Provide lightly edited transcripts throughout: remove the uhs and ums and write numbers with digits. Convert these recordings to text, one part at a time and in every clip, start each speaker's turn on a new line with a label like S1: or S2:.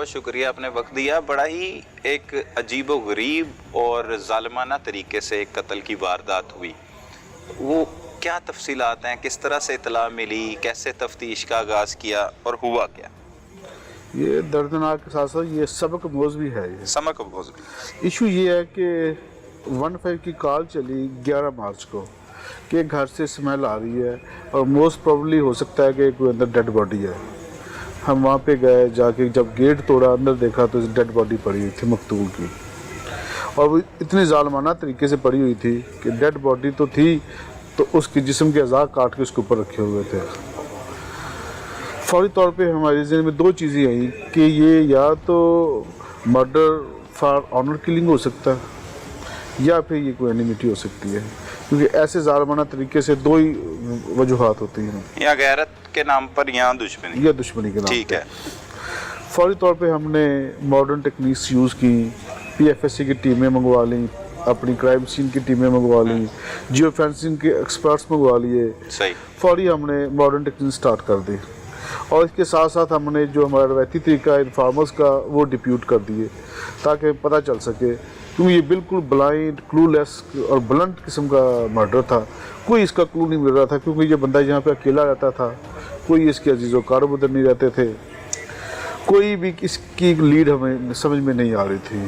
S1: بہت شکریہ، آپ نے وقت دیا. بڑا ہی ایک عجیب و غریب اور ظالمانہ طریقے سے ایک قتل کی واردات ہوئی. وہ کیا تفصیلات ہیں، کس طرح سے اطلاع ملی، کیسے تفتیش کا آغاز کیا اور ہوا کیا؟
S2: یہ دردناک کے ساتھ ساتھ یہ سبق موز بھی ہے. یہ
S1: سمجھ کو
S2: ایشو یہ ہے کہ 15 کی کال چلی 11 مارچ کو کہ گھر سے اسمیل آ رہی ہے اور موسٹ پروبلی ہو سکتا ہے کہ کوئی اندر ڈیڈ باڈی ہے. ہم وہاں پہ گئے، جا کے جب گیٹ توڑا اندر دیکھا تو ڈیڈ باڈی پڑی ہوئی تھی مقتول کی، اور وہ اتنی ظالمانہ طریقے سے پڑی ہوئی تھی کہ ڈیڈ باڈی تو تھی تو اس کی جسم کے اعضاء کاٹ کے اس کے اوپر رکھے ہوئے تھے. فوری طور پہ ہمارے ذہن میں دو چیزیں آئیں کہ یہ یا تو مرڈر فار آنر کلنگ ہو سکتا ہے یا پھر یہ کوئی اینیمیٹی ہو سکتی ہے، کیونکہ ایسے ظالمانہ طریقے سے دو ہی وجوہات ہوتی ہیں،
S1: یا غیرت کے نام پر یا دشمنی،
S2: یا دشمنی کے نام.
S1: ٹھیک ہے.
S2: فوری طور پہ ہم نے ماڈرن ٹیکنیکس یوز کی، پی ایف ایس سی کی ٹیمیں منگوا لیں، اپنی کرائم سین کی ٹیمیں منگوا لیں، جیو فینسنگ کے ایکسپرٹس منگوا لیے.
S1: صحیح.
S2: فوری ہم نے ماڈرن ٹیکنیک سٹارٹ کر دی، اور اس کے ساتھ ساتھ ہم نے جو ہمارا روایتی طریقہ انفارمرز کا وہ ڈپیوٹ کر دیے تاکہ پتہ چل سکے، کیونکہ یہ بالکل بلائنڈ، کلو لیس اور بلنٹ قسم کا مرڈر تھا. کوئی اس کا کلو نہیں مل رہا تھا، کیونکہ یہ بندہ یہاں پہ اکیلا رہتا تھا، کوئی اس کے عزیز و کارب ادھر نہیں رہتے تھے، کوئی بھی اس کی لیڈ ہمیں سمجھ میں نہیں آ رہی تھی.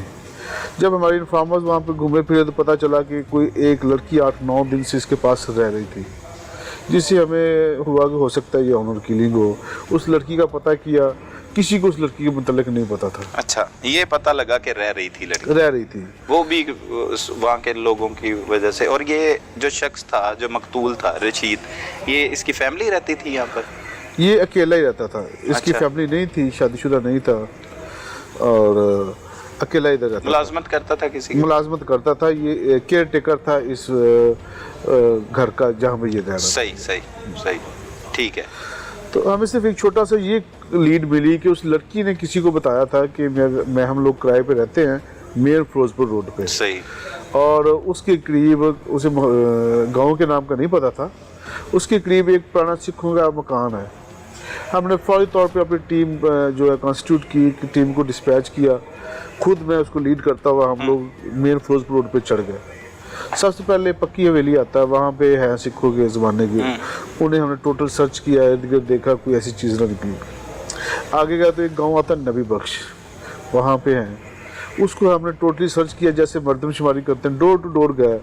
S2: جب ہمارے انفارمرز وہاں پہ گھومے پھرے تو پتہ چلا کہ کوئی ایک لڑکی 8-9 دن سے اس کے پاس رہ رہی تھی، جس سے ہمیں ہوا کہ ہو سکتا ہے یہ آنر کلنگ ہو. اس لڑکی کا پتہ کیا، کسی کو اس لڑکی کے متعلق نہیں پتا تھا.
S1: اچھا، یہ پتہ لگا کہ رہ رہی تھی لڑکی،
S2: رہ رہی تھی
S1: وہ بھی وہاں کے لوگوں کی وجہ سے. اور یہ جو شخص تھا جو مقتول تھا رشید، یہ اس کی فیملی رہتی تھی یہاں پر؟
S2: یہ اکیلا ہی رہتا تھا، اس کی فیملی نہیں تھی، شادی شدہ نہیں تھا، اور اکیلا ادھر رہتا.
S1: ملازمت کرتا تھا کسی کی؟
S2: ملازمت کرتا تھا، یہ کیئر ٹیکر تھا اس گھر کا جہاں پہ یہ رہ رہا.
S1: صحیح. ٹھیک ہے.
S2: تو ہمیں صرف ایک چھوٹا سا یہ لیڈ ملی کہ اس لڑکی نے کسی کو بتایا تھا کہ میں ہم لوگ کرائے پہ رہتے ہیں میر فیروزپور روڈ پہ.
S1: صحیح.
S2: اور اس کے قریب، اسے گاؤں کے نام کا نہیں پتا تھا، اس کے قریب ایک پرانا سکھوں کا مکان ہے. ہم نے فوری طور پہ اپنی ٹیم جو ہے کانسٹیٹیوٹ کی، ٹیم کو ڈسپیچ کیا. خود میں اس کو لیڈ کرتا ہوا ہم لوگ میر فیروزپور روڈ پہ چڑھ گئے. سب سے پہلے پکی حویلی آتا ہے، وہاں پہ ہے سکھوں کے زمانے کی. انہیں ہم نے ٹوٹل سرچ کیا، ارد گرد دیکھا، کوئی ایسی چیز نہ نکلی. آگے گیا تو ایک گاؤں آتا ہے نبی بخش، وہاں پہ ہیں. اس کو ہم نے ٹوٹلی سرچ کیا جیسے مردم شماری کرتے ہیں، ڈور ٹو ڈور گیا.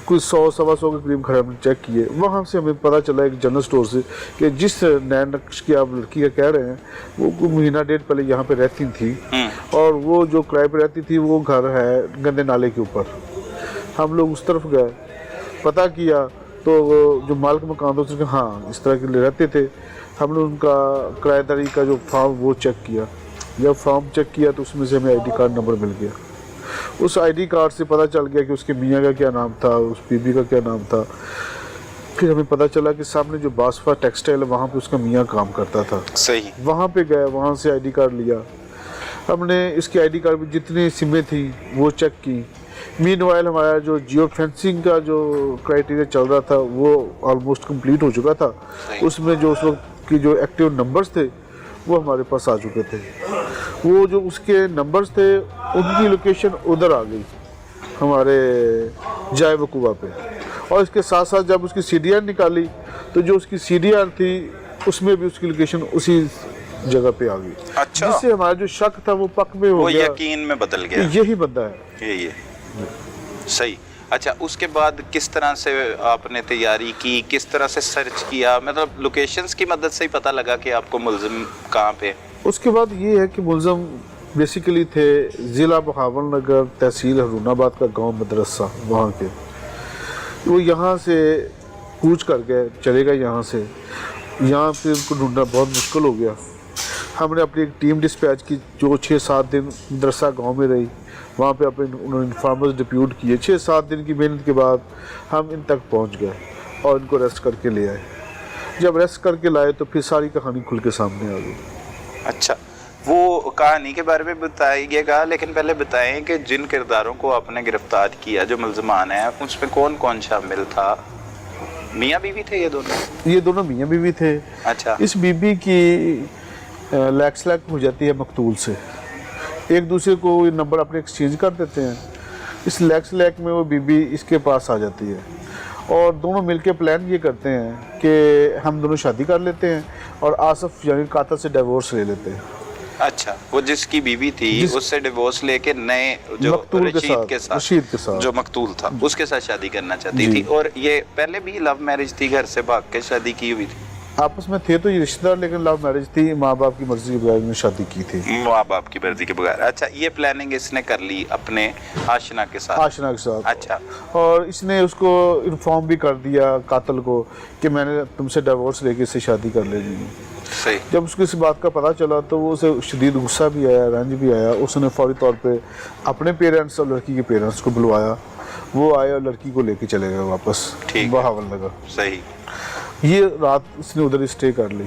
S2: کوئی 100-125 کے قریب گھر ہم نے چیک کیے. وہاں سے ہمیں پتہ چلا ایک جنرل سٹور سے کہ جس نئے نقش کی آپ لڑکی کا کہہ رہے ہیں وہ کوئی مہینہ ڈیڑھ پہلے یہاں پہ رہتی تھی، اور وہ جو کرائے پہ رہتی تھی وہ گھر ہے گندے نالے کے اوپر. ہم لوگ اس طرف گئے، پتہ کیا تو جو مالک مکان تھا اس نے کہا ہاں اس طرح کے رہتے تھے. ہم نے ان کا کرایہ داری کا جو فارم وہ چیک کیا. جب فارم چیک کیا تو اس میں سے ہمیں آئی ڈی کارڈ نمبر مل گیا. اس آئی ڈی کارڈ سے پتہ چل گیا کہ اس کے میاں کا کیا نام تھا، اس بی بی کا کیا نام تھا. پھر ہمیں پتہ چلا کہ سامنے جو باسفا ٹیکسٹائل ہے وہاں پہ اس کا میاں کام کرتا تھا.
S1: صحیح.
S2: وہاں پہ گئے، وہاں سے آئی ڈی کارڈ لیا. ہم نے اس کے آئی ڈی کارڈ میں جتنی سمیں تھیں وہ چیک کی. مین وائل ہمارا جو جیو فینسنگ کا جو کرائٹیریا چل رہا تھا وہ آلموسٹ کمپلیٹ ہو چکا تھا. اس میں جو اس وقت کی جو ایکٹیو نمبرز تھے وہ ہمارے پاس آ چکے تھے. وہ جو اس کے نمبرز تھے ان کی لوکیشن ادھر آ گئی ہمارے جائے وقوع پہ. اور اس کے ساتھ ساتھ جب اس کی سی ڈی آر نکالی تو جو اس کی سی ڈی آر تھی اس میں بھی اس کی لوکیشن اسی جگہ پہ آ گئی.
S1: اچھا.
S2: جس سے ہمارا جو شک تھا وہ پک میں ہو گیا،
S1: وہ یقین میں بدل گیا،
S2: یہی بندہ ہے.
S1: یہ صحیح. اچھا، اس کے بعد کس طرح سے آپ نے تیاری کی، کس طرح سے سرچ کیا؟ مطلب لوکیشنز کی مدد سے ہی پتہ لگا کہ آپ کو ملزم کہاں پہ؟
S2: اس کے بعد یہ ہے کہ ملزم بیسیکلی تھے ضلع بہاول نگر، تحصیل ہرون آباد کا گاؤں مدرسہ وہاں کے. وہ یہاں سے کوچ کر گئے، چلے گئے یہاں سے. یہاں پہ ان کو ڈھونڈنا بہت مشکل ہو گیا. ہم نے اپنی ایک ٹیم ڈسپیچ کی جو 6-7 دن مدرسہ گاؤں میں رہی. وہاں پہ انہوں نے انفارمرز ڈپیوٹ کیے. 6-7 دن کی محنت کے بعد ہم ان تک پہنچ گئے اور ان کو ریسٹ کر کے لے آئے. جب ریسٹ کر کے لائے تو پھر ساری کہانی کھل کے سامنے آ گئی.
S1: اچھا، وہ کہانی کے بارے میں بتائیے گا، لیکن پہلے بتائیں کہ جن کرداروں کو آپ نے گرفتار کیا، جو ملزمان ہیں، اس میں کون کون شامل تھا؟ میاں بیوی تھے یہ دونوں؟
S2: یہ دونوں میاں بیوی تھے.
S1: اچھا.
S2: اس بی بی کی लैक्स लैक हो जाती है मकतूल से, एक दूसरे को नंबर अपने एक्सचेंज कर देते हैं। इस लैक्स लैक में वो बीबी इसके पास आ जाती है और दोनों मिलके प्लान ये करते हैं कि हम दोनों शादी कर लेते हैं और आसफ यानी कातिल से डिवोर्स ले लेते हैं।
S1: अच्छा, वो जिसकी बीवी थी उससे डिवोर्स लेके नए जो
S2: मकतूल
S1: रशीद के साथ
S2: जो
S1: जो मकतूल था उसके साथ शादी करना चाहती थी। और ये पहले भी लव मैरिज थी, घर से भाग के शादी की हुई थी?
S2: आपस में थे तो ये रिश्तेदार, लेकिन लव मैरिज थी, माँ बाप की मर्जी के बगैर इन्होंने शादी की थी।
S1: माँ बाप की मर्जी के बगैर। अच्छा, ये प्लानिंग इसने कर ली अपने आशना के साथ?
S2: आशना के साथ।
S1: अच्छा,
S2: और इसने उसको इन्फॉर्म भी कर दिया कातिल को कि मैंने तुमसे डिवोर्स लेके इससे शादी कर लेनी।
S1: सही।
S2: जब उसको इस बात का पता चला तो वो उसे शदीद गुस्सा भी आया, रंज भी आया। उसने फौरी तौर पे अपने पेरेंट्स और लड़की के पेरेंट्स को बुलवाया, वो आए और लड़की को लेके चले गए वापस बहावल नगर।
S1: सही।
S2: ये रात इसने उधर ही स्टे कर ली।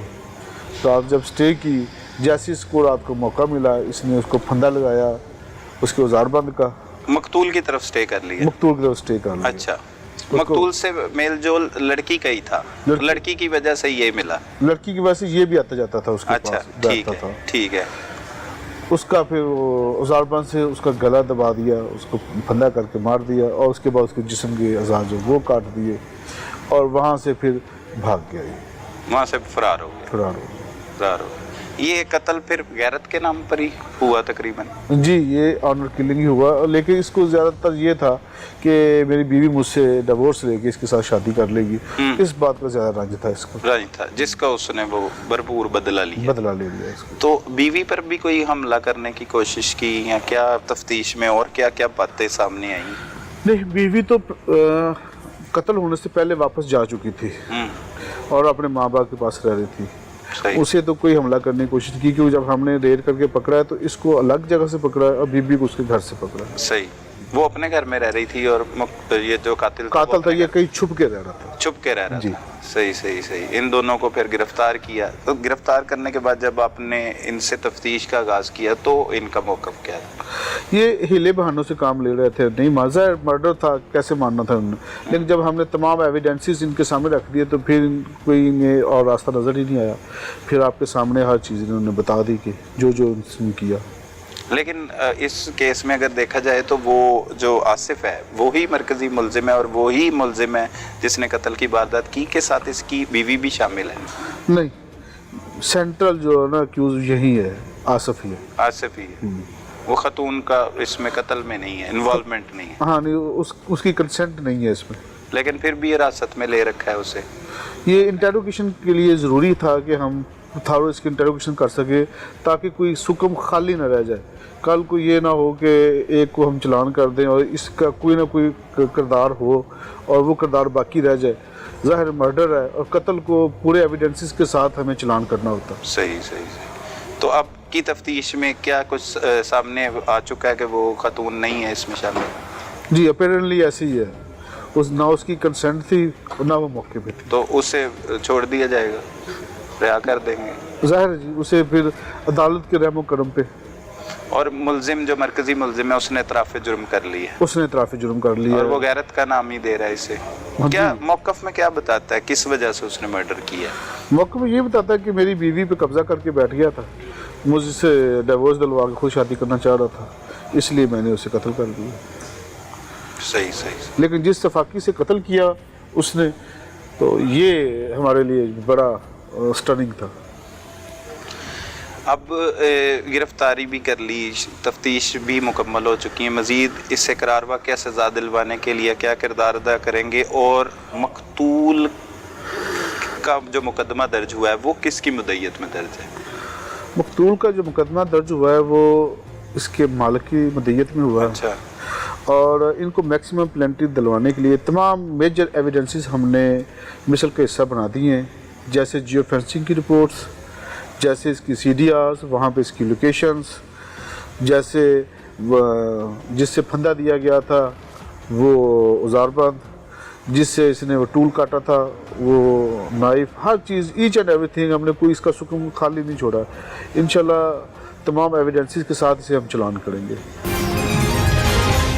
S2: रात जब स्टे की, जैसे इसको रात को मौका मिला इसने उसको फंदा लगाया, उसके औजार बंद का।
S1: मकतूल की तरफ स्टे कर लिया?
S2: मकतूल की तरफ स्टे कर लिया।
S1: अच्छा, मकतूल से मेल जोल लड़की का ही था? लड़की की वजह से ये मिला?
S2: लड़की की वजह से ये भी आता जाता था उसके
S1: अच्छा,
S2: पास,
S1: ठीक है, ठीक है।
S2: उसका फिर औजारबंद से उसका गला दबा दिया, उसको फंदा करके मार दिया और उसके बाद उसके जिस्म के अज़ा जो वो काट दिए और वहाँ से फिर भाग गया।
S1: वहाँ से फरार हो गया?
S2: फरार हो
S1: गया। ये कत्ल फिर गैरत के नाम पर ही हुआ तकरीबन?
S2: जी, ये ऑनर किलिंग ही हुआ, लेकिन इसको ज़्यादातर ये था कि मेरी बीवी मुझसे डिवोर्स लेके इसके साथ शादी कर लेगी, इस बात का ज़्यादा रंज था इसको।
S1: रंज था जिसका उसने वो भरपूर बदला ले लिया इसको। तो बीवी पर भी कोई हमला करने की कोशिश की या क्या तफ्तीश में, और क्या क्या बातें सामने आई?
S2: नहीं, बीवी तो कत्ल होने से पहले वापस जा चुकी थी और अपने माँ बाप के पास रह रही थी। उसे तो कोई हमला करने की कोशिश की, क्योंकि जब हमने रेड करके पकड़ा है तो इसको अलग जगह से पकड़ा है और बीबी को उसके घर से पकड़ा है।
S1: सही। वो अपने घर में रह रही थी और ये जो कातिल
S2: था ये कहीं छुप के रह रहा था।
S1: छुप के रह रहा था। सही सही सही। इन दोनों को फिर गिरफ्तार किया। तो गिरफ्तार करने के बाद जब आपने इनसे तफ्तीश का आगाज किया तो इनका मौक़िफ़ क्या था?
S2: ये हीले बहानों से काम ले रहे थे, नहीं मर्डर था, कैसे मानना था उन्होंने। लेकिन जब हमने तमाम एविडेंसेस इनके सामने रख दिए तो फिर कोई इन्हें और रास्ता नज़र ही नहीं आया। फिर आपके सामने हर चीज़ इन्होंने बता दी कि जो जो इसने किया।
S1: लेकिन इस केस में अगर देखा जाए तो वो जो आसिफ है वो ही मरकज़ी मुलजिम है और वो ही मुलजिम है जिसने कत्ल की वारदात की, के साथ इसकी बीवी भी शामिल है? नहीं,
S2: सेंट्रल जो है ना अक्यूज यही है, आसिफ ही है।
S1: आसिफ ही है। वो खतून का इसमें कत्ल में नहीं है, इन्वॉल्वमेंट नहीं है?
S2: हाँ, नहीं, उसकी कंसेंट नहीं है इसमें।
S1: लेकिन फिर भी हिरासत में ले रखा है उसे।
S2: ये इंटेरोगेशन के लिए ज़रूरी था कि हम थारो इसकी इंटेरोगेशन कर सके ताकि कोई सुकम खाली ना रह जाए। कल को ये ना हो कि एक को हम चलान कर दें और इसका कोई ना कोई किरदार हो और वो किरदार बाकी रह जाए। ज़ाहिर मर्डर है और कत्ल को पूरे एविडेंसेस के साथ हमें चलान करना होता।
S1: सही सही सही। तो अब की तफ्तीश में क्या कुछ सामने आ चुका है कि वो खतून नहीं है इसमें शामिल?
S2: जी, अपेरेंटली ऐसे ही है। ना उसकी कंसेंट थी ना वो मौके पे थी।
S1: तो उसे छोड़ दिया जाएगा, रिहा कर देंगे?
S2: ज़ाहिर जी, उसे फिर अदालत के रहमो करम पे।
S1: और मुलजिम जो मरकजी मुलजिम है उसने इतराफ़ जुर्म कर लिया?
S2: उसने इतराफ़ जुर्म कर लिया
S1: और वो गैरत का नाम ही दे रहा है इसे। क्या मौक़िफ़ में क्या बताता है, किस वजह से उसने मर्डर किया?
S2: मौक़िफ़ में ये बताता है कि मेरी बीवी पे कब्जा करके बैठ गया था, मुझसे डिवोर्स दिलवा के खुद शादी करना चाह रहा था, इसलिए मैंने उसे कत्ल कर दिया।
S1: सही सही।
S2: लेकिन जिस तफाकी से कत्ल किया उसने, तो ये हमारे लिए बड़ा स्टनिंग था।
S1: अब गिरफ्तारी भी कर ली, तफ्तीश भी मुकम्मल हो चुकी है, मज़ीद इससे करार वाक़या सज़ा दिलवाने के लिए क्या किरदार अदा करेंगे? और मकतूल का जो मुकदमा दर्ज हुआ है वो किसकी मुद्दईयत में दर्ज है?
S2: मकतूल का जो मुकदमा दर्ज हुआ है वो इसके मालिक की मुद्दईयत में हुआ है।
S1: अच्छा।
S2: और इनको मैक्सिमम पेनल्टी दिलवाने के लिए तमाम मेजर एविडेंसेस हमने मिसल का हिस्सा बना दिए हैं, जैसे जियो फेंसिंग की रिपोर्ट्स, जैसे इसकी CDRs, वहाँ पे इसकी लोकेशंस, जैसे जिससे फंदा दिया गया था वो औजारबंद, जिससे इसने वो टूल काटा था वो knife, her cheese each and everything हमने कोई इसका सुकून खाली नहीं छोड़ा। इंशाल्लाह तमाम एविडेंसेस के साथ इसे हम चलान करेंगे।